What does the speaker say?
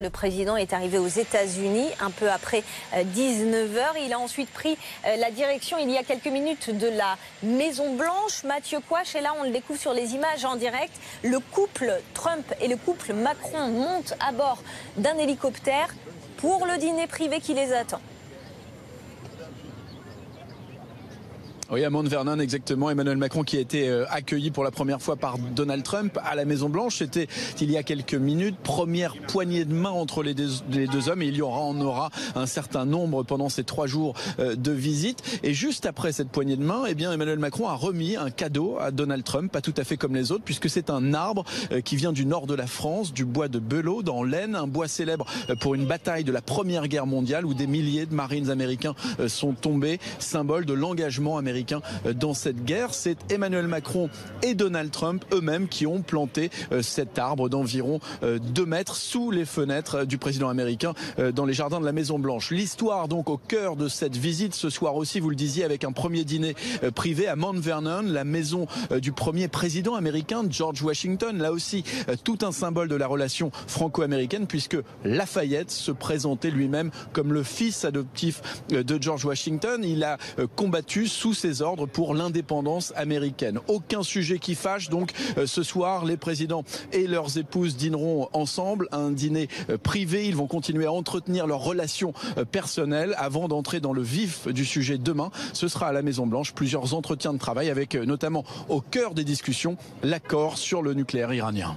Le président est arrivé aux États-Unis un peu après 19h. Il a ensuite pris la direction il y a quelques minutes de la Maison-Blanche. Mathieu Couache est là, on le découvre sur les images en direct. Le couple Trump et le couple Macron montent à bord d'un hélicoptère pour le dîner privé qui les attend. Oui, à Mount Vernon, exactement. Emmanuel Macron qui a été accueilli pour la première fois par Donald Trump à la Maison-Blanche. C'était il y a quelques minutes. Première poignée de main entre les deux hommes. Et il en aura un certain nombre pendant ces 3 jours de visite. Et juste après cette poignée de main, eh bien, Emmanuel Macron a remis un cadeau à Donald Trump, pas tout à fait comme les autres, puisque c'est un arbre qui vient du nord de la France, du bois de Belot, dans l'Aisne, un bois célèbre pour une bataille de la Première Guerre mondiale où des milliers de marines américains sont tombés, symbole de l'engagement américain dans cette guerre. C'est Emmanuel Macron et Donald Trump eux-mêmes qui ont planté cet arbre d'environ 2 mètres sous les fenêtres du président américain dans les jardins de la Maison-Blanche. L'histoire donc au cœur de cette visite ce soir aussi, vous le disiez, avec un premier dîner privé à Mount Vernon, la maison du premier président américain, George Washington. Là aussi, tout un symbole de la relation franco-américaine puisque Lafayette se présentait lui-même comme le fils adoptif de George Washington. Il a combattu sous ses ordres pour l'indépendance américaine. Aucun sujet qui fâche donc ce soir. Les présidents et leurs épouses dîneront ensemble. Un dîner privé. Ils vont continuer à entretenir leurs relations personnelles avant d'entrer dans le vif du sujet demain. Ce sera à la Maison-Blanche plusieurs entretiens de travail avec notamment au cœur des discussions l'accord sur le nucléaire iranien.